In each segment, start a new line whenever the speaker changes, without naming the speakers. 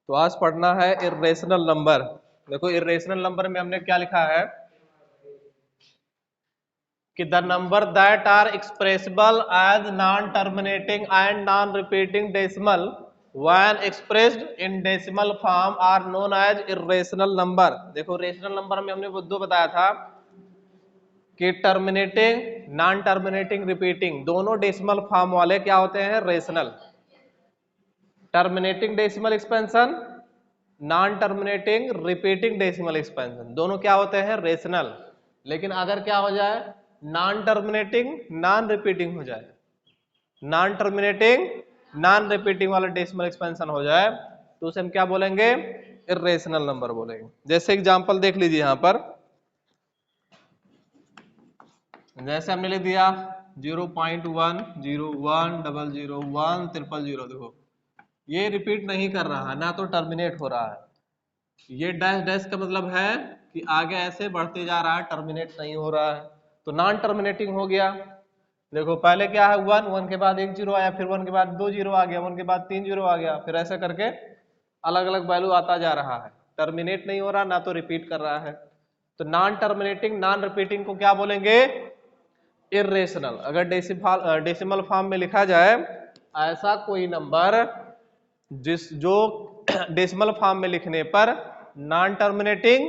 तो आज पढ़ना है इर्रेशनल नंबर। देखो इर्रेशनल नंबर में हमने क्या लिखा है कि the number that are expressible as non terminating and non repeating decimal when expressed in decimal form are known as irrational number. देखो रेशनल नंबर में हमने दो बताया था कि टर्मिनेटिंग, नॉन टर्मिनेटिंग, रिपीटिंग दोनों डेसिमल फॉर्म वाले क्या होते हैं, rational. Terminating decimal expansion, non terminating repeating decimal expansion दोनों क्या होते हैं, रेशनल। लेकिन अगर क्या हो जाए, नॉन टर्मिनेटिंग नॉन रिपीटिंग हो जाए, नॉन टर्मिनेटिंग नॉन रिपीटिंग वाला डेसिमल एक्सपेंशन हो जाए तो उसे हम क्या बोलेंगे, इर्रेशनल नंबर बोलेंगे। जैसे एग्जांपल देख लीजिए यहां पर, जैसे हमने लिख दिया 0.1 01 001 000। देखो ये रिपीट नहीं कर रहा है ना, तो टर्मिनेट हो रहा है। ये डैश डैश का मतलब है कि आगे ऐसे बढ़ते जा रहा है, टर्मिनेट नहीं हो रहा है, तो नॉन टर्मिनेटिंग हो गया। देखो पहले क्या है, 1 1 के बाद 1 0 आया, फिर 1 के बाद 2 0 आ गया, 1 के बाद 3 0 आ गया, फिर ऐसे करके अलग अलग वैल्यू आता जा रहा है, टर्मिनेट नहीं हो रहा ना तो रिपीट कर रहा है। तो नॉन टर्मिनेटिंग नॉन रिपीटिंग को क्या बोलेंगे, इर्रेशनल। अगर डेसिमल फॉर्म में लिखा जाए ऐसा कोई नंबर जो डेसिमल फॉर्म में लिखने पर non terminating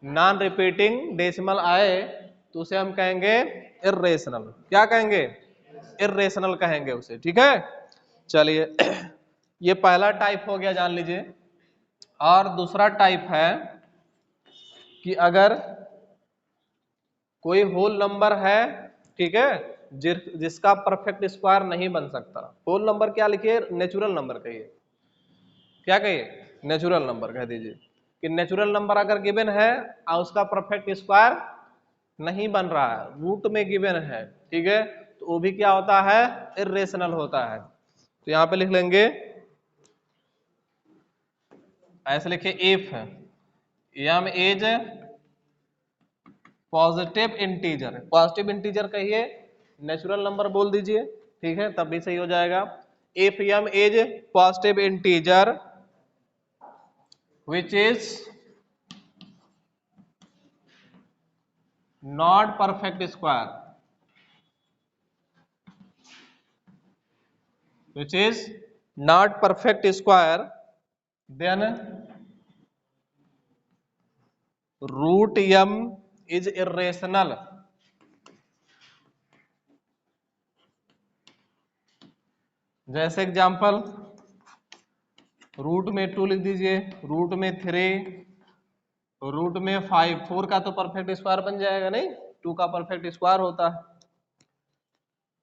non repeating decimal आए तो उसे हम कहेंगे इर्रेशनल। क्या कहेंगे, इर्रेशनल कहेंगे उसे, ठीक है। चलिए ये पहला टाइप हो गया, जान लीजिए। और दूसरा टाइप है कि अगर कोई होल नंबर है, ठीक है, जिसका परफेक्ट स्क्वायर नहीं बन सकता। होल नंबर क्या लिखिए, नेचुरल नंबर कहिए। क्या कहिए, नेचुरल नंबर कह दीजिए कि नेचुरल नंबर अगर गिवन है और उसका परफेक्ट स्क्वायर नहीं बन रहा है, रूट में गिवन है, ठीक है, तो वो भी क्या होता है, इर्रेशनल होता है। तो यहां पे लिख लेंगे, ऐसे लिखिए if M is positive integer. Positive integer कहिए, नेचुरल नंबर बोल दीजिए, ठीक है, तब भी सही हो जाएगा। If M is positive integer which is not perfect square, which is not perfect square, then root m is irrational। जैसे एग्जांपल, रूट में 2 लिख दीजिए, रूट में 3, रूट में 5। 4 का तो परफेक्ट स्क्वायर बन जाएगा नहीं, 2 का परफेक्ट स्क्वायर होता है।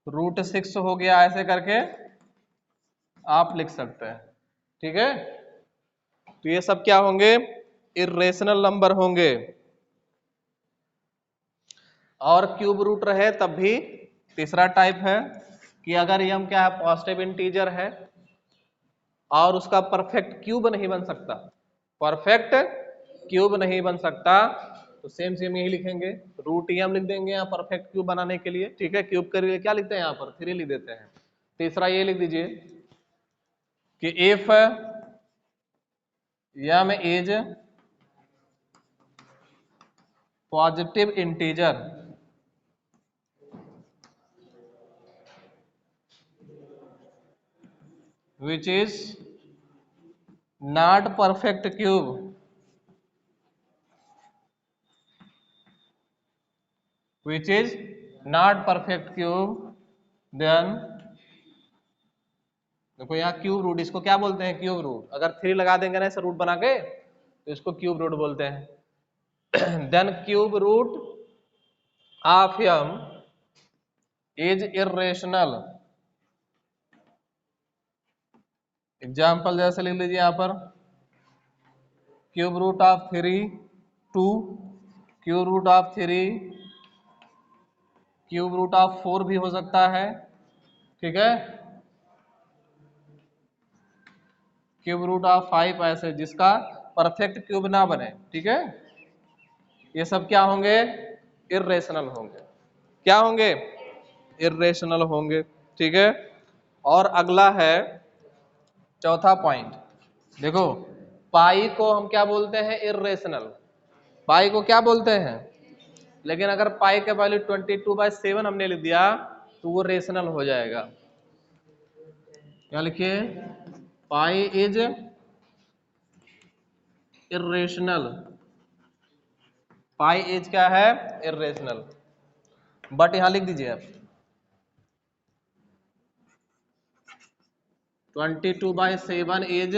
रूट 6 हो गया, ऐसे करके आप लिख सकते हैं, ठीक है। तो ये सब क्या होंगे, इर्रेशनल नंबर होंगे। और क्यूब रूट रहे तब भी तीसरा टाइप है कि अगर ये हम क्या है, पॉजिटिव इंटीजर है और उसका परफेक्ट क्यूब नहीं बन सकता, परफेक्ट क्यूब नहीं बन सकता, तो सेम सेम यही लिखेंगे, रूट एम लिख देंगे यहाँ परफेक्ट क्यूब बनाने के लिए, ठीक है। क्यूब के लिए क्या लिखते हैं, यहाँ पर 3 लिख देते हैं। तीसरा ये लिख दीजिए कि if M is positive integer which is not perfect cube, which is not perfect cube, then देखो यहाँ क्यूब रूट, इसको क्या बोलते हैं, क्यूब रूट। अगर 3 लगा देंगे ना ऐसे रूट बना के तो इसको क्यूब रूट बोलते हैं। Then cube root of m is irrational. Example जैसे लिख लीजिए यहाँ पर, cube root of 3 2, cube root of 3, cube root of 4 भी हो सकता है, ठीक है, क्यूब रूट ऑफ 5, ऐसे जिसका परफेक्ट क्यूब ना बने, ठीक है। ये सब क्या होंगे, इर्रेशनल होंगे। क्या होंगे, इर्रेशनल होंगे, ठीक है। और अगला है चौथा पॉइंट, देखो पाई को हम क्या बोलते हैं, इर्रेशनल। पाई को क्या बोलते हैं, लेकिन अगर पाई का वैल्यू 22/7 हमने लिख दिया तो वो रेशनल हो जाएगा। क्या लिखिए, pi is irrational. Pi is क्या है, इर्रेशनल। बट यहां लिख दीजिए आप 22/7 इज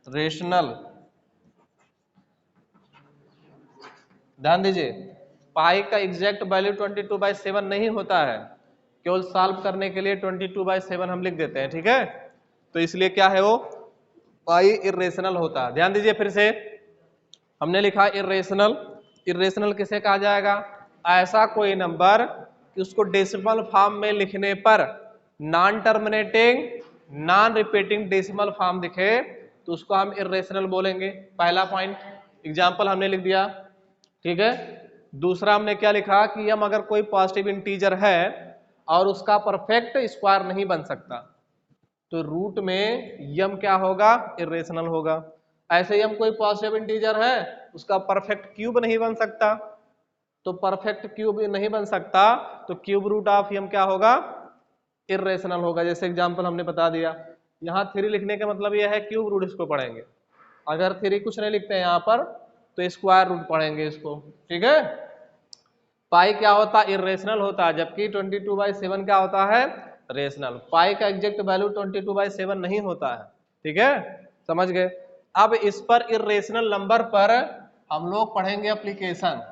रेशनल। ध्यान दीजिए, पाई का एग्जैक्ट वैल्यू 22/7 नहीं होता है, केवल सॉल्व करने के लिए 22/7 हम लिख देते हैं, ठीक है। तो इसलिए क्या है वो, पाई इर्रेशनल होता है। ध्यान दीजिए फिर से, हमने लिखा इर्रेशनल। इर्रेशनल किसे कहा जाएगा, ऐसा कोई नंबर कि उसको डेसिमल फॉर्म में लिखने पर non terminating non repeating decimal form दिखे तो उसको हम इर्रेशनल बोलेंगे। पहला पॉइंट, एग्जाम्पल हमने लिख दिया, ठीक है। दूसरा हमने क्या लिखा कि यम अगर कोई पॉजिटिव इंटीजर है और उसका परफेक्ट स्क्वायर नहीं बन सकता तो रूट में यम क्या होगा, इर्रेशनल होगा। ऐसे यम कोई पॉजिटिव इंटीजर है, उसका परफेक्ट क्यूब नहीं बन सकता, तो परफेक्ट क्यूब नहीं बन सकता तो क्यूब रूट ऑफ यम क्या होगा, इर्रेशनल होगा। जैसे एग्जांपल हमने बता दिया, यहाँ 3 लिखने का मतलब यह है क्यूब रूट इसको पढ़ेंगे। अगर 3 कुछ नहीं लिखते हैं यहाँ पर तो स्क्वायर रूट पढ़ेंगे इसको, ठीक है। पाई क्या होता है, इर्रेशनल होता है, जबकि 22/7 क्या होता है, रेशनल। पाई का एग्जैक्ट वैल्यू 22/7 नहीं होता है, ठीक है, समझ गए। अब इस पर इर्रेशनल नंबर पर हम लोग पढ़ेंगे एप्लीकेशन।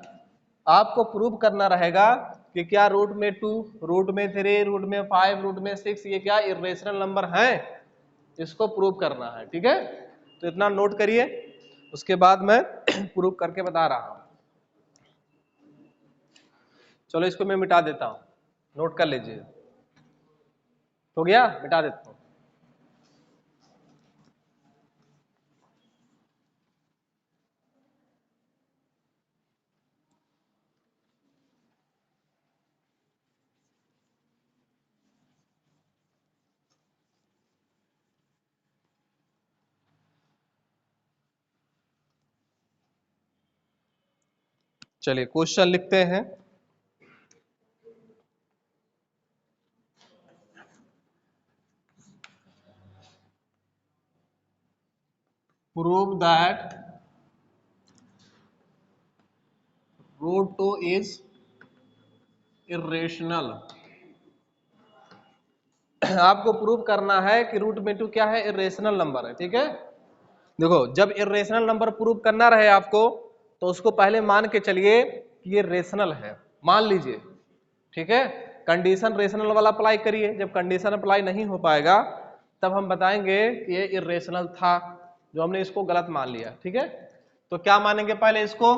आपको प्रूव करना रहेगा कि क्या रूट में 2, रूट में 3, रूट में 5, रूट में 6 ये क्या इर्रेशनल नंबर हैं, इसको प्रूव करना है, ठीक है। तो इतना नोट करिए, उसके बाद मैं प्रूव करके बता रहा हूं। चलो इसको मैं मिटा देता हूं, नोट कर लीजिए। हो गया, मिटा देता हूं। चलिए क्वेश्चन लिखते हैं। Prove that root 2 is irrational. आपको प्रूव करना है कि रूट में 2 क्या है, इर्रेशनल नंबर है, ठीक है। देखो जब इर्रेशनल नंबर प्रूव करना रहे आपको तो उसको पहले मान के चलिए कि ये रेशनल है, मान लीजिए, ठीक है। कंडीशन रेशनल वाला अप्लाई करिए, जब कंडीशन अप्लाई नहीं हो पाएगा तब हम बताएंगे कि ये इर्रेशनल था, जो हमने इसको गलत मान लिया, ठीक है। तो क्या मानेंगे पहले इसको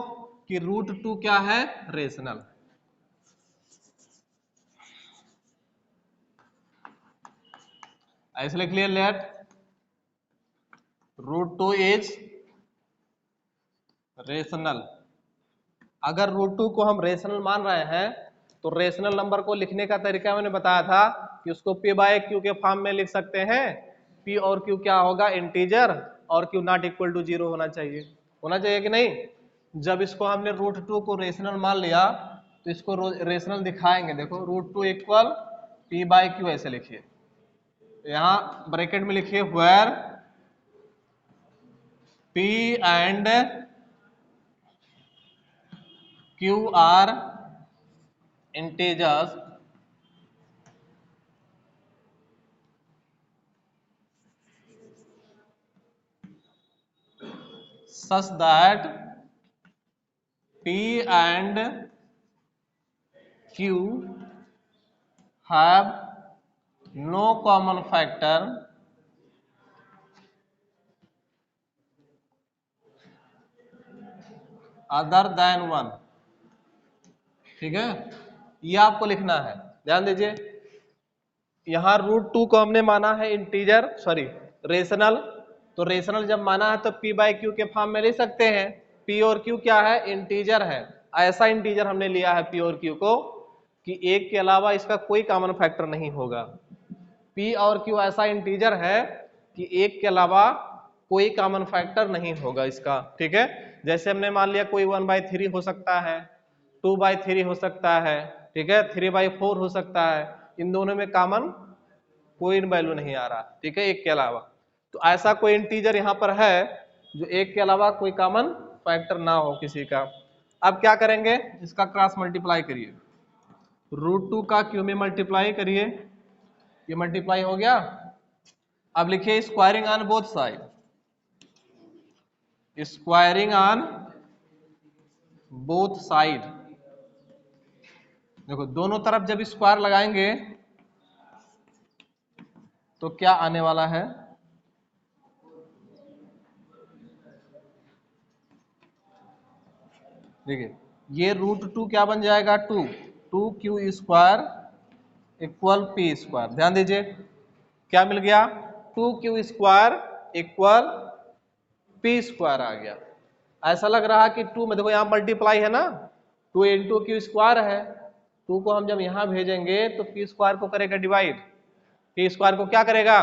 कि रूट 2 क्या है, रेशनल। ऐसे लिख लिया, लेट रूट 2 इज रेशनल। अगर रूट 2 को हम रेशनल मान रहे हैं तो रेशनल नंबर को लिखने का तरीका मैंने बताया था कि उसको p बाय क्यू के फॉर्म में लिख सकते हैं। p और q क्या होगा, इंटीजर, और q नॉट इक्वल टू 0 होना चाहिए, होना चाहिए कि नहीं। जब इसको हमने रूट 2 को रेशनल मान लिया तो इसको रेशनल दिखाएंगे। देखो root 2 equal p by q ऐसे लिखिए, यहाँ ब्रैकेट में लिखिए where p and q are integers such that p and q have no common factor other than 1, ठीक है। ये आपको लिखना है, ध्यान दीजिए। यहाँ रूट 2 को हमने माना है इंटीजर, सॉरी रेशनल, तो रेशनल जब माना है तो p बाय क्यू के फॉर्म में ले सकते हैं। p और q क्या है, इंटीजर है। ऐसा इंटीजर हमने लिया है p और q को कि एक के अलावा इसका कोई कॉमन फैक्टर नहीं होगा। p और q ऐसा इंटीजर है कि एक के अलावा कोई कॉमन फैक्टर नहीं होगा इसका, ठीक है। जैसे हमने मान लिया कोई 1/3 हो सकता है, 2/3 हो सकता है, ठीक है, 3/4 हो सकता है, इन दोनों में कॉमन कोई वैल्यू नहीं आ रहा, ठीक है, एक के अलावा। तो ऐसा कोई इंटीजर यहाँ पर है जो एक के अलावा कोई कॉमन फैक्टर ना हो किसी का। अब क्या करेंगे, इसका क्रॉस मल्टीप्लाई करिए, √2 का क्यू में मल्टीप्लाई करिए, ये मल्टीप्लाई हो गया। अब लिखिए squaring on both side, squaring on both side. देखो दोनों तरफ जब स्क्वायर लगाएंगे तो क्या आने वाला है, देखिए ये √2 क्या बन जाएगा, 2q² इक्वल पी स्क्वायर। ध्यान दीजिए क्या मिल गया, 2q² इक्वल पी स्क्वायर आ गया। ऐसा लग रहा कि 2 में देखो यहाँ मल्टीप्लाई है ना, 2 इंटू q² है, 2 को हम जब यहाँ भेजेंगे तो पी स्क्वायर को करेगा डिवाइड, पी स्क्वायर को क्या करेगा,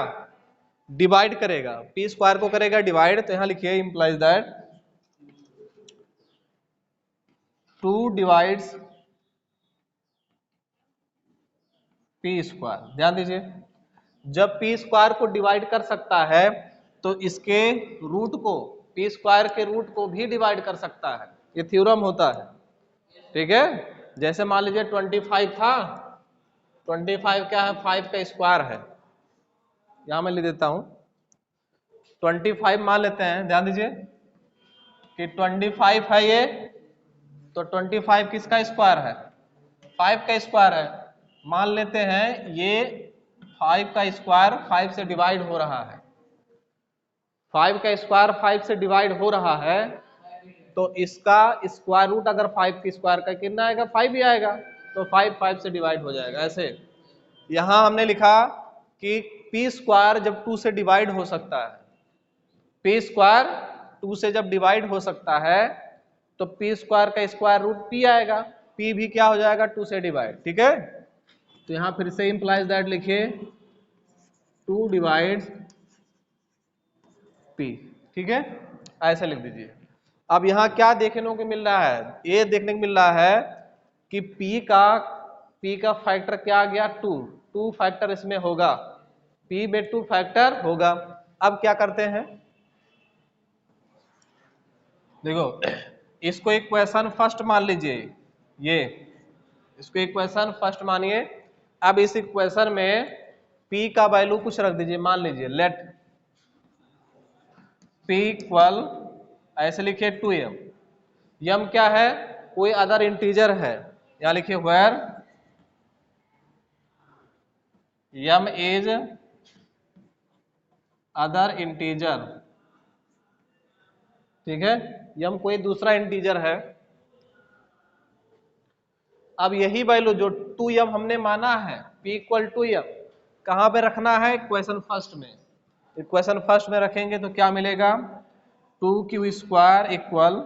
डिवाइड करेगा, पी स्क्वायर को करेगा डिवाइड। तो यहाँ लिखिए implies that 2 divides P square. ध्यान दीजिए जब पी स्क्वायर को डिवाइड कर सकता है तो इसके रूट को, पी स्क्वायर के रूट को भी डिवाइड कर सकता है, ये थ्योरम होता है, ठीक है। जैसे मान लीजिए 25 था, 25 क्या है, 5 का स्क्वायर है, यहां मैं लिख देता हूं 25 मान लेते हैं। ध्यान दीजिए कि 25 है ये, तो 25 किसका स्क्वायर है, 5 का स्क्वायर है। मान लेते हैं ये 5 का स्क्वायर 5 से डिवाइड हो रहा है, 5 का स्क्वायर 5 से डिवाइड हो रहा है, तो इसका स्क्वायर रूट अगर 5 की स्क्वायर का कितना आएगा, 5 ही आएगा, तो 5 से डिवाइड हो जाएगा। ऐसे यहां हमने लिखा कि पी स्क्वायर जब 2 से डिवाइड हो सकता है, पी स्क्वायर 2 से जब डिवाइड हो सकता है तो पी स्क्वायर का स्क्वायर रूट पी आएगा, पी भी क्या हो जाएगा, 2 से डिवाइड, ठीक है। तो यहां फिर से इंप्लाइज दैट लिखिए 2 डिवाइड्स पी, ठीक है, ऐसे लिख दीजिए। अब यहां क्या देखने को मिल रहा है, ये देखने को मिल रहा है कि p का फैक्टर क्या आ गया, 2 फैक्टर इसमें होगा, p में 2 फैक्टर होगा। अब क्या करते हैं, देखो इसको एक क्वेश्चन फर्स्ट मान लीजिए, ये इसको एक क्वेश्चन फर्स्ट मानिए। अब इस इक्वेशन में p का वैल्यू कुछ रख दीजिए, मान लीजिए लेट p इक्वल, ऐसे लिखिए 2m, m क्या है, कोई अदर इंटीजर है, यहां लिखिए where m is other integer, ठीक है, m कोई दूसरा इंटीजर है। अब यही वैल्यू जो 2m हमने माना है, p इक्वल 2m कहां पे रखना है, इक्वेशन फर्स्ट में, इक्वेशन फर्स्ट में रखेंगे तो क्या मिलेगा, 2q² इक्वल,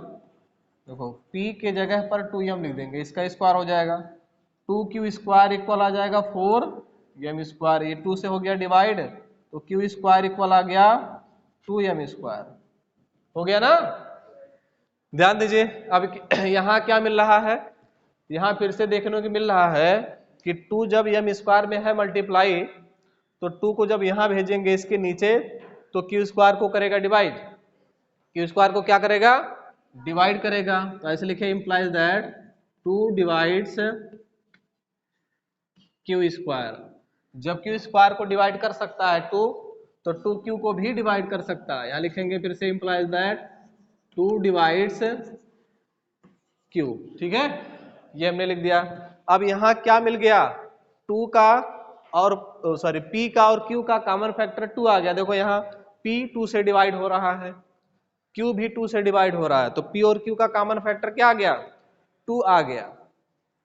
देखो p के जगह पर 2m लिख देंगे, इसका स्क्वायर हो जाएगा, 2q² इक्वल आ जाएगा 4m², ये 2 से हो गया डिवाइड, तो q² इक्वल आ गया 2m², हो गया ना। ध्यान दीजिए अब यहां क्या मिल रहा है, यहां फिर से देखने को मिल रहा है कि 2 जब m² में है मल्टीप्लाई, तो 2 को जब यहां भेजेंगे इसके नीचे तो q² को करेगा डिवाइड, q² को क्या करेगा, डिवाइड करेगा। तो ऐसे लिखे इंप्लाइज दैट 2 डिवाइड्स q², जब q² को डिवाइड कर सकता है 2, तो 2q को भी डिवाइड कर सकता है, यहां लिखेंगे फिर से इंप्लाइज दैट 2 डिवाइड्स q, ठीक है, ये हमने लिख दिया। अब यहां क्या मिल गया, 2 का और सॉरी p का और q का कॉमन फैक्टर 2 आ गया। देखो यहाँ p 2 से डिवाइड हो रहा है, q भी 2 से डिवाइड हो रहा है, तो p और q का कॉमन फैक्टर क्या आ गया, 2 आ गया,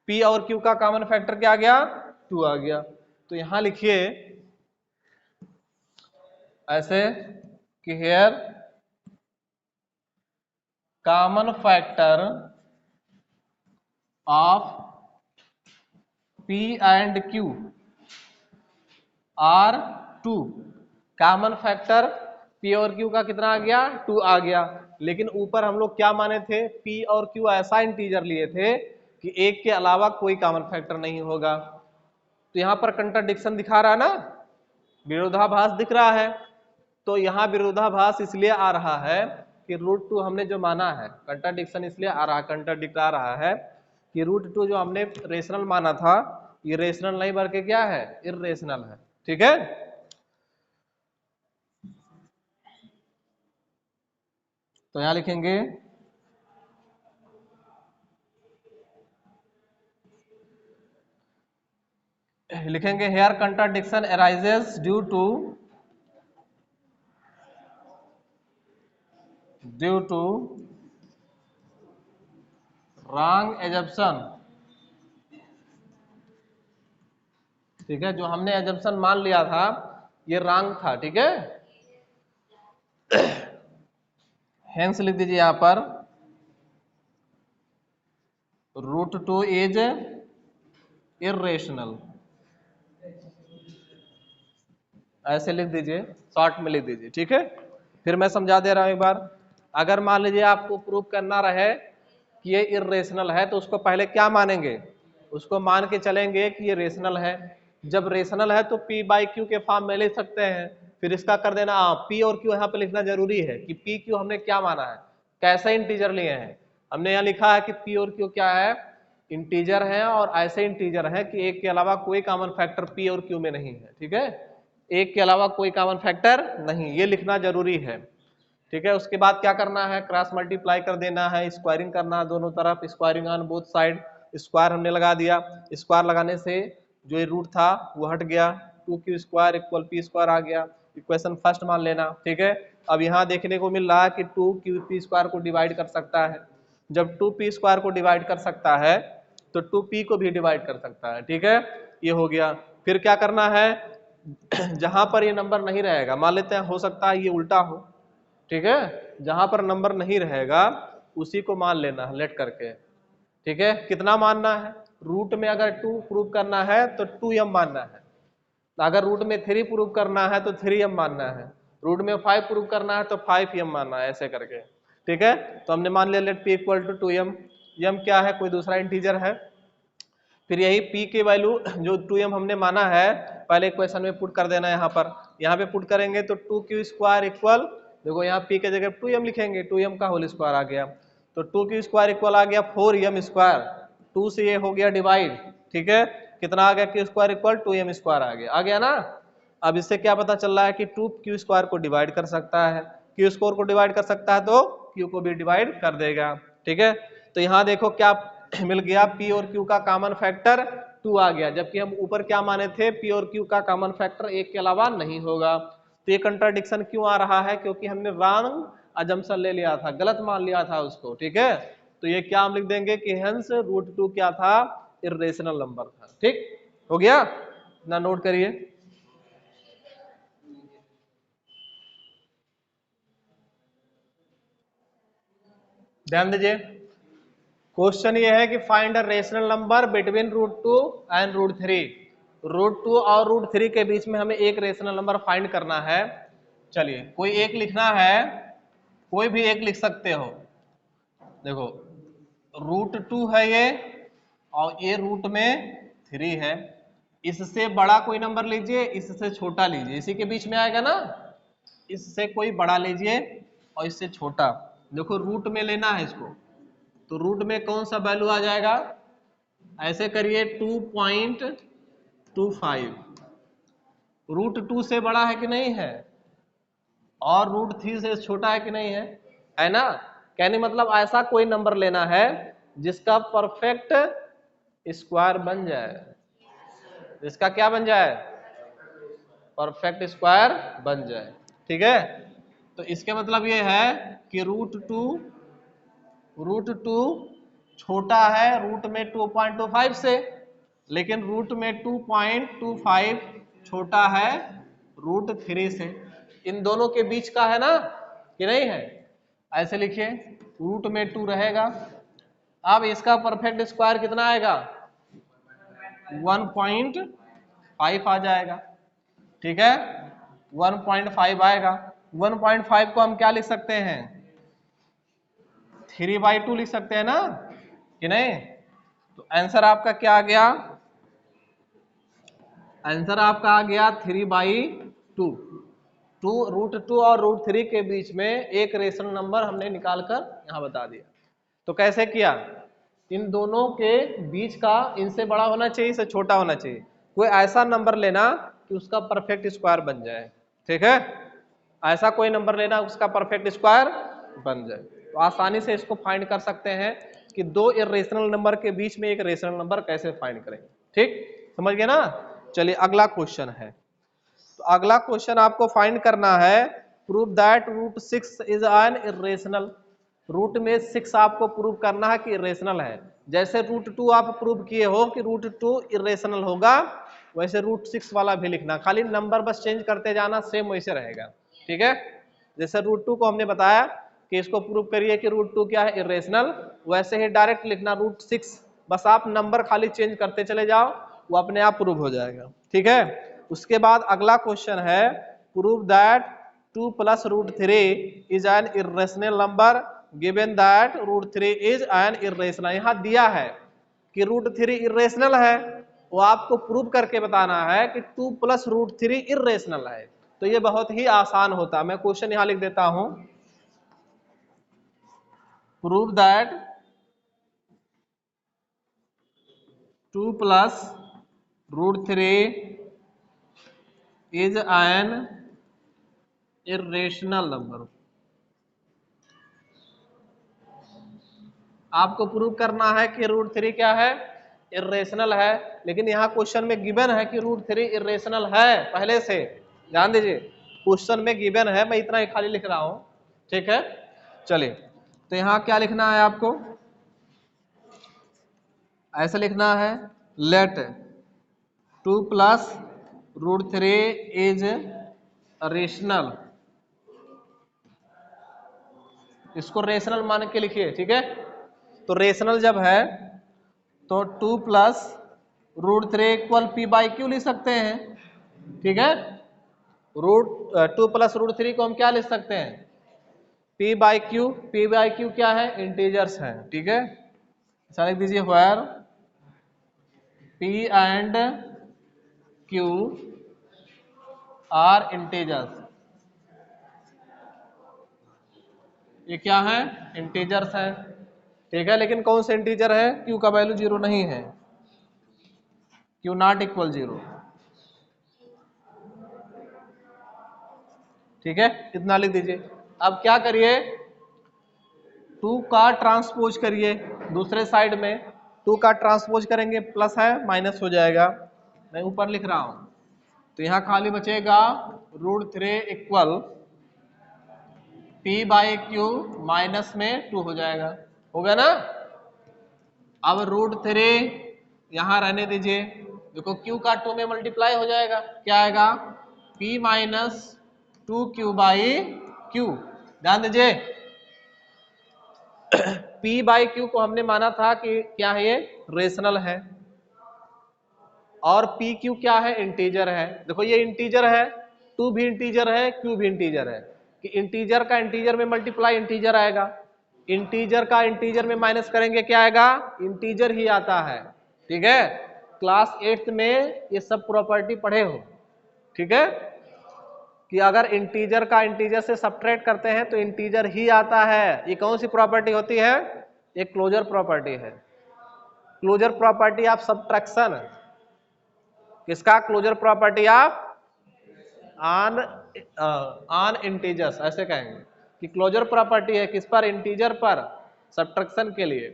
p और q का कॉमन फैक्टर क्या आ गया, 2 आ गया। तो यहां लिखिए ऐसे कि here common factor of p and q are 2, common factor P और Q का कितना आ गया 2 आ गया, लेकिन ऊपर हम लोग क्या माने थे, P और Q ऐसा इंटीजर लिए थे कि एक के अलावा कोई कॉमन फैक्टर नहीं होगा। तो यहाँ पर कंट्राडिक्शन दिखा रहा है ना, विरोधाभास दिख रहा है। तो यहाँ विरोधाभास इसलिए आ रहा है कि √2 हमने जो माना है, कंट्राडिक्शन इसलिए आ रहा, कंट्राडिक्ट आ रहा है कि √2 जो हमने रेशनल माना था ये रेशनल नहीं बल्कि क्या है, इर्रेशनल है। ठीक है, तो यहां लिखेंगे here contradiction arises due to wrong assumption. ठीक है, जो हमने एजम्पशन मान लिया था ये रॉन्ग था। ठीक है, हेंस लिख दीजिए यहां पर √2 इज इर्रेशनल, ऐसे लिख दीजिए, शॉर्ट में लिख दीजिए। ठीक है, फिर मैं समझा दे रहा हूं एक बार। अगर मान लीजिए आपको प्रूव करना रहे कि ये इर्रेशनल है तो उसको पहले क्या मानेंगे, उसको मान के चलेंगे कि ये रेशनल है। जब रेशनल है तो P बाई Q के फॉर्म में ले सकते हैं, फिर इसका कर देना P और Q यहाँ पे लिखना जरूरी है कि P Q हमने क्या माना है, कैसे इंटीजर लिए हैं। हमने यहाँ लिखा है कि P और Q क्या है, इंटीजर है, और ऐसे इंटीजर है कि एक के अलावा कोई कॉमन फैक्टर P और Q में नहीं है। ठीक है, एक के अलावा कोई कॉमन फैक्टर नहीं, ये लिखना जरूरी है। ठीक है, उसके बाद क्या करना है, क्रॉस मल्टीप्लाई कर देना है, स्क्वायरिंग करना है दोनों तरफ, squaring on both side. Square हमने लगा दिया, स्क्वायर लगाने से जो ये रूट था वो हट गया, 2Q square equal P square आ गया। इक्वेशन फर्स्ट मान लेना। ठीक है, अब यहाँ देखने को मिल रहा है कि 2QP स्क्वायर को डिवाइड कर सकता है। जब 2P स्क्वायर को डिवाइड कर सकता है तो 2P को भी डिवाइड कर सकता है। ठीक है, ये हो गया। फिर क्या करना है, जहां पर ये नंबर नहीं रहेगा, मान लेते हैं हो सकता है ये उल्टा हो। ठीक है, जहां पर नंबर नहीं रहेगा उसी को मान लेना है लेट करके। ठीक है, कितना मानना है, रूट में अगर 2 प्रूव करना है तो 2m मानना है, अगर रूट में 3 प्रूव करना है तो 3m मानना है, रूट में 5 प्रूव करना है तो 5m मानना है, ऐसे करके। ठीक है, तो हमने मान लिया let p equal to 2m। m क्या है, कोई दूसरा इंटीजर है। फिर यही p की वैल्यू जो 2m हमने माना है पहले इक्वेशन में पुट कर देना। यहाँ पे पुट करेंगे तो 2q स्क्वायर इक्वल, देखो यहाँ p के जगह 2m लिखेंगे, 2m का होल स्क्वायर आ गया, तो 2q स्क्वायर इक्वल आ गया 4m स्क्वायर, 2 से ये हो गया डिवाइड। ठीक है, कितना आ गया, q square equal 2m square आ गया ना। अब इससे क्या पता चल रहा है कि 2q स्क्वायर को डिवाइड कर सकता है, q स्क्वायर को डिवाइड कर सकता है तो q को भी डिवाइड कर देगा। ठीक है, तो यहाँ देखो क्या मिल गया, P और Q का कॉमन फैक्टर 2 आ गया, जबकि हम ऊपर क्या माने थे, P और Q का कॉमन फैक्टर एक के अलावा नहीं होगा। तो ये कंट्राडिक्शन क्यों आ रहा है, क्योंकि हमने रॉन्ग अजम्पशन ले लिया था, गलत मान लिया था उसको। ठीक है, तो ये क्या हम लिख देंगे कि हेंस √2 क्या था, इर्रेशनल नंबर था। ठीक हो गया ना, नोट करिए। ध्यान दीजिए, क्वेश्चन ये है कि find a rational number between √2 and √3। √2 और √3 के बीच में हमें एक रेशनल नंबर फाइंड करना है। चलिए कोई एक लिखना है, कोई भी एक लिख सकते हो। देखो √2 है ये, और ये रूट में 3 है। इससे बड़ा कोई नंबर लीजिए, इससे छोटा लीजिए, इसी के बीच में आएगा ना, इससे कोई बड़ा लीजिए और इससे छोटा। देखो रूट में लेना है इसको, तो रूट में कौन सा वैल्यू आ जाएगा, ऐसे करिए 2.25। √2 से बड़ा है कि नहीं है, और √3 से छोटा है कि नहीं है ना। कहने मतलब ऐसा कोई नंबर लेना है जिसका परफेक्ट स्क्वायर बन जाए, जिसका क्या बन जाए, परफेक्ट स्क्वायर बन जाए। ठीक है, तो इसके मतलब ये है कि √2 छोटा है रूट में 2.25 से, लेकिन रूट में 2.25 छोटा है √3 से। इन दोनों के बीच का है ना कि नहीं है, ऐसे लिखिए, रूट में 2 रहेगा। अब इसका परफेक्ट स्क्वायर कितना आएगा, 1.5 आ जाएगा। ठीक है, 1.5 आएगा। 1.5 को हम क्या लिख सकते हैं, 3/2 लिख सकते हैं ना कि नहीं। तो आंसर आपका क्या आ गया, आंसर आपका आ गया 3/2। √2 और √3 के बीच में एक रेशनल नंबर हमने निकालकर यहाँ बता दिया। तो कैसे किया, इन दोनों के बीच का इनसे बड़ा होना चाहिए, इससे छोटा होना चाहिए, कोई ऐसा नंबर लेना कि उसका परफेक्ट स्क्वायर बन जाए, ठीक है, ऐसा कोई नंबर लेना उसका परफेक्ट स्क्वायर बन जाए। तो आसानी से इसको फाइंड कर सकते हैं कि दो इर्रेशनल नंबर के बीच में एक रेशनल नंबर कैसे फाइंड करें, ठीक, समझ गए ना। चलिए अगला क्वेश्चन है, तो अगला क्वेश्चन आपको फाइंड करना है, prove that √6 is an irrational. Root में 6 आपको प्रूव करना है कि इर्रेशनल है। जैसे √2 आप प्रूव किए हो कि √2 इर्रेशनल होगा, वैसे √6 वाला भी लिखना, खाली नंबर बस चेंज करते जाना, सेम वैसे रहेगा, ठीक है। जैसे √2 को हमने बताया कि इसको प्रूव करिए कि √2 क्या है, इर्रेशनल, वैसे ही डायरेक्ट लिखना √6, बस आप नंबर खाली चेंज करते चले जाओ, वो अपने आप प्रूव हो जाएगा, ठीक है। उसके बाद अगला क्वेश्चन है, prove that 2 + √3 is an irrational number given that √3 is an irrational. यहाँ दिया है कि √3 इर्रेशनल है, वो आपको प्रूव करके बताना है कि 2 + √3 इर्रेशनल है। तो ये बहुत ही आसान होता है, मैं क्वेश्चन यहाँ लिख देता हूं, prove that 2 + √3 is an irrational number. आपको प्रूव करना है कि √3 क्या है, इर्रेशनल है, लेकिन यहाँ क्वेश्चन में गिवन है कि √3 इर्रेशनल है पहले से, ध्यान दीजिए क्वेश्चन में गिवन है, मैं इतना ही खाली लिख रहा हूं, ठीक है। चलिए तो यहाँ क्या लिखना है आपको, ऐसा लिखना है, लेट 2 + √3 इज रेशनल, इसको रेशनल मान के लिखिए, ठीक है। तो रेशनल जब है तो 2 + √3 = p/q लिख सकते हैं, ठीक है। 2 + √3 को हम क्या लिख सकते हैं, p/q, p/q क्या है, इंटीजर्स है, ठीक है। ऐसा लिख दीजिए, where p and q are integers, ये क्या है, इंटीजर्स है, ठीक है। लेकिन कौन से इंटीजर है, q का वैल्यू 0 नहीं है, q ≠ 0, ठीक है, इतना लिख दीजिए। अब क्या करिए, 2 का ट्रांसपोज करिए दूसरे साइड में, 2 का ट्रांसपोज करेंगे, प्लस है माइनस हो जाएगा, मैं ऊपर लिख रहा हूं, तो यहां खाली बचेगा √3 = p/q माइनस में 2 हो जाएगा, हो गया ना। अब √3 यहां रहने दीजिए, देखो q का 2 में मल्टीप्लाई हो जाएगा, क्या आएगा, p - 2q/q, ध्यान दीजिए p/q को हमने माना था कि क्या है, ये रेशनल है, और pq क्या है, इंटीजर है। देखो ये इंटीजर है, 2 भी इंटीजर है, q भी इंटीजर है, कि इंटीजर का इंटीजर में मल्टीप्लाई इंटीजर आएगा, इंटीजर का इंटीजर में माइनस करेंगे क्या आएगा, इंटीजर ही आता है, ठीक है। क्लास 8th में ये सब प्रॉपर्टी पढ़े हो, ठीक है, कि अगर इंटीजर का इंटीजर से सब्ट्रैक्ट करते हैं तो इंटीजर ही आता है। ये कौन सी प्रॉपर्टी होती है, ये क्लोजर प्रॉपर्टी है, क्लोजर प्रॉपर्टी ऑफ सब्ट्रैक्शन, किसका, closure property of on integers, ऐसे कहेंगे कि क्लोजर प्रॉपर्टी है किस पर, इंटीजर पर, सब्ट्रैक्शन के लिए।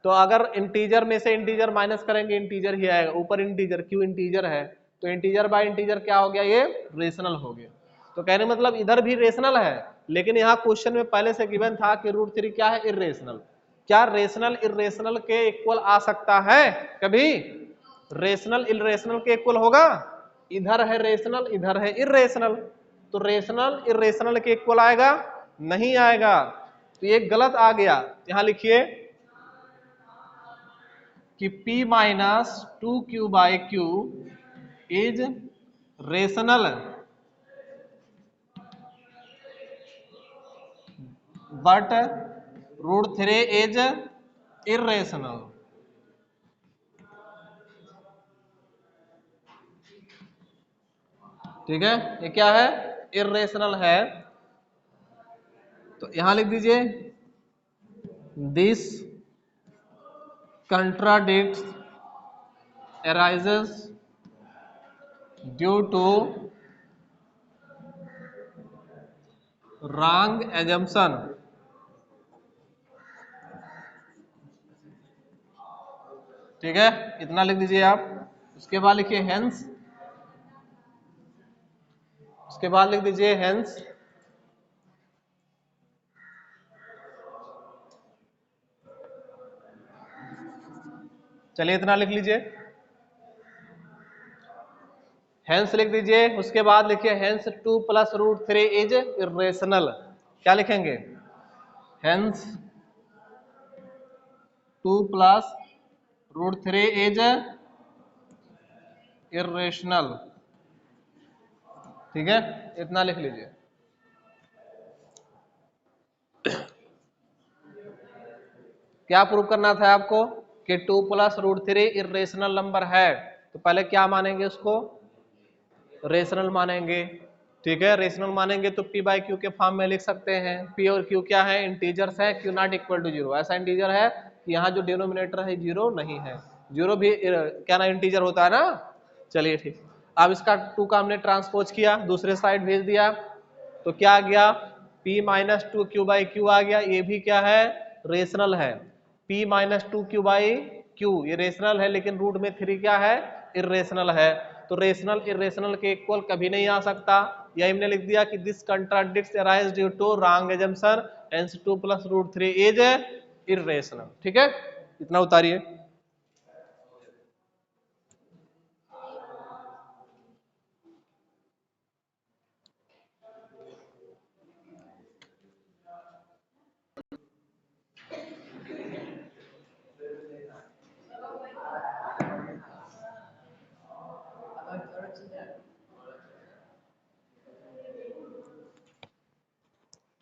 तो अगर इंटीजर में से इंटीजर माइनस करेंगे इंटीजर ही आएगा, ऊपर इंटीजर, क्यों इंटीजर है, तो इंटीजर बाय इंटीजर क्या हो गया, ये रेशनल हो गया। तो कहने मतलब इधर भी रेशनल है, लेकिन यहाँ क्वेश्चन में पहले से गिवन था कि √3 क्या है, इर्रेशनल। क्या रेशनल इर्रेशनल के इक्वल आ सकता है कभी, रेशनल इर्रेशनल के इक्वल होगा, इधर है रेशनल, इधर है इर्रेशनल, तो रेशनल इर्रेशनल के इक्वल आएगा, नहीं आएगा, तो ये गलत आ गया। यहां लिखिए कि p - 2q/q is rational, but √3 is irrational. ठीक है, ये क्या है? इरेशनल है। तो यहां लिख दीजिए this contradicts arises due to wrong assumption। ठीक है, इतना लिख दीजिए आप। उसके बाद लिखिए हेंस, उसके बाद लिख दीजिए हेंस चलिए इतना लिख लीजिए, हेंस लिख दीजिए। उसके बाद लिखिए हेंस 2 + √3 इज इरेशनल। क्या लिखेंगे? Hence 2 + √3 is irrational. ठीक है, इतना लिख लीजिए। क्या प्रूव करना था आपको कि 2 + √3 इरेशनल नंबर है, तो पहले क्या मानेंगे? उसको रेशनल मानेंगे। ठीक है, रेशनल मानेंगे तो p/q के फॉर्म में लिख सकते हैं। p और q क्या है? इंटीजर्स है। q नॉट इक्वल टू 0 ऐसा इंटीजर है कि यहाँ जो डिनोमिनेटर है 0 नहीं है। 0 भी क्या ना इंटीजर होता है ना। चलिए ठीक, अब इसका 2 का हमने ट्रांसपोज किया, दूसरे साइड भेज दिया, तो क्या आ गया? p - 2 q/q आ गया। ये भी क्या है? रेशनल है। p - 2 q/q ये रेशनल है, लेकिन रूट में 3 क्या है? इरेशनल है। तो रेशनल इरेशनल के इक्वल कभी नहीं आ सकता। यही हमने लिख दिया कि this contradicts arise due to रॉन्ग assumption hence 2 + √3 इज इरेशनल। ठीक है, इतना उतारिए।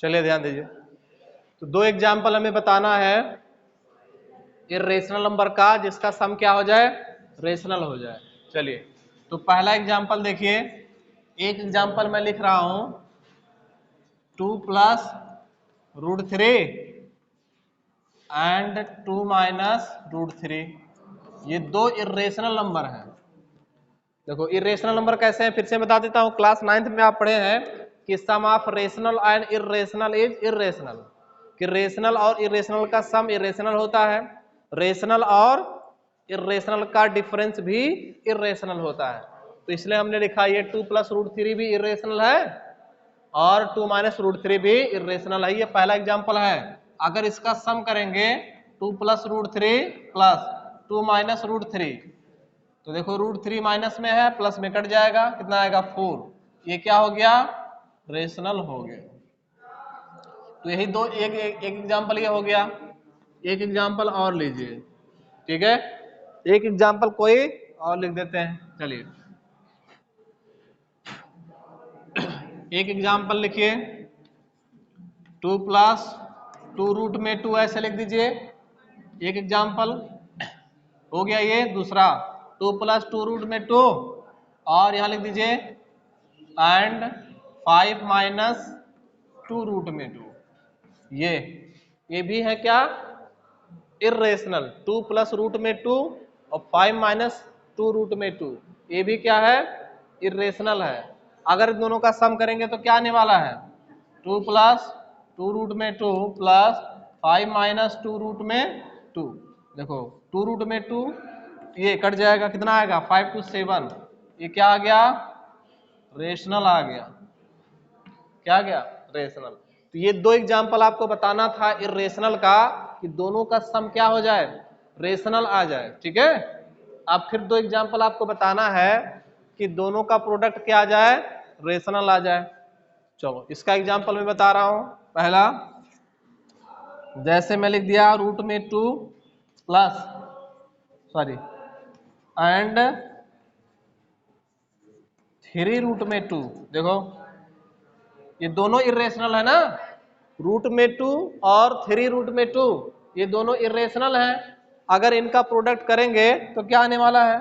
चलिए ध्यान दीजिए, तो 2 एग्जाम्पल हमें बताना है इरेशनल नंबर का जिसका सम क्या हो जाए? रेशनल हो जाए। चलिए, तो पहला एग्जाम्पल देखिए, एक एग्जाम्पल मैं लिख रहा हूं 2 + √3 एंड 2 - √3। ये 2 इरेशनल नंबर हैं। देखो इरेशनल नंबर कैसे हैं फिर से बता देता हूं। क्लास 9th में आप पढ़े हैं कि sum of rational and irrational is irrational, कि रेशनल और इरेशनल का सम इरेशनल होता है, रेशनल और इरेशनल का डिफरेंस भी इरेशनल होता है। तो इसलिए हमने लिखा ये 2 + √3 भी इरेशनल है और 2 - √3 भी इरेशनल है। ये पहला एग्जांपल है। अगर इसका सम करेंगे 2 + √3 + 2 - √3, तो देखो √3 माइनस में है, प्लस में कट जाएगा, कितना आएगा? 4। ये क्या हो गया? रेशनल हो गया। तो यही दो एक एग्जांपल ये हो गया। एक एग्जांपल और लीजिए। ठीक है, एक एग्जांपल कोई और लिख देते हैं। चलिए एक एग्जांपल लिखिए 2 + 2√2 ऐसे लिख दीजिए। एक एग्जांपल हो गया। ये दूसरा 2 + 2√2 और यहां लिख दीजिए एंड 5 - 2√2। ये भी है क्या? इरेशनल। 2 + √2 और 5 - 2√2 ये भी क्या है? इरेशनल है। अगर दोनों का सम करेंगे तो क्या आने वाला है? 2 + 2√2 + 5 - 2√2। देखो 2√2 ये कट जाएगा, कितना आएगा? 5 × 7। ये क्या आ गया? रेशनल आ गया। क्या आ गया? रेशनल। तो ये 2 एग्जाम्पल आपको बताना था इरेशनल का कि दोनों का सम क्या हो जाए? रेशनल आ जाए। ठीक है, अब फिर 2 एग्जाम्पल आपको बताना है कि दोनों का प्रोडक्ट क्या आ जाए? रेशनल आ जाए। चलो इसका एग्जाम्पल मैं बता रहा हूं। पहला जैसे मैं लिख दिया √2 प्लस सॉरी एंड 3√2। देखो ये दोनों इरेशनल है ना, रूट में 2 और 3 रूट में 2, ये दोनों इरेशनल हैं। अगर इनका प्रोडक्ट करेंगे तो क्या आने वाला है,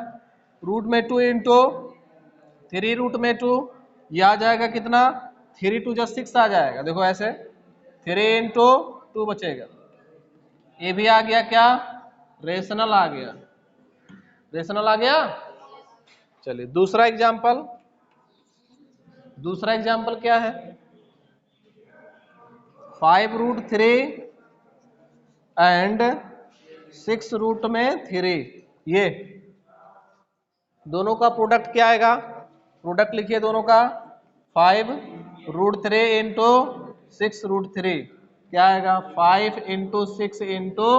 रूट में 2 इंटू 3 रूट में 2, ये आ जाएगा कितना, 3 2 जा 6 आ जाएगा। देखो ऐसे 3 इंटू 2 बचेगा, ये भी आ गया क्या, रेशनल आ गया, रेशनल आ गया। चलिए दूसरा एग्जाम्पल, दूसरा एग्जाम्पल क्या है, 5 रूट 3 एंड 6 रूट में 3, ये दोनों का प्रोडक्ट क्या आएगा, प्रोडक्ट लिखिए दोनों का, 5 रूट 3 इंटू 6 रूट 3 क्या आएगा, 5 इंटू 6 इंटू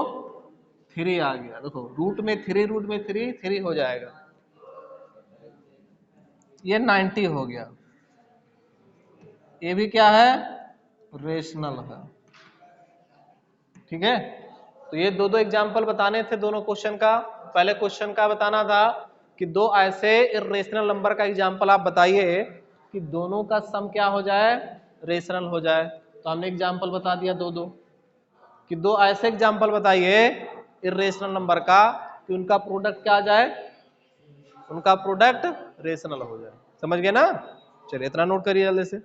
3 आ गया। देखो रूट में 3 रूट में 3 3 हो जाएगा, ये 90 हो गया, ये भी क्या है, रेशनल है। ठीक है, तो ये दो एग्जाम्पल बताने थे दोनों क्वेश्चन का। पहले क्वेश्चन का बताना था कि दो ऐसे इरेशनल नंबर का एग्जाम्पल आप बताइए कि दोनों का सम क्या हो जाए, रेशनल हो जाए। तो हमने एग्जाम्पल बता दिया दो दो, कि दो ऐसे एग्जाम्पल बताइए इरेशनल नंबर का कि उनका प्रोडक्ट क्या आ जाए, उनका प्रोडक्ट रेशनल हो जाए। समझ गए ना, चलिए इतना नोट करिए जल्दी से।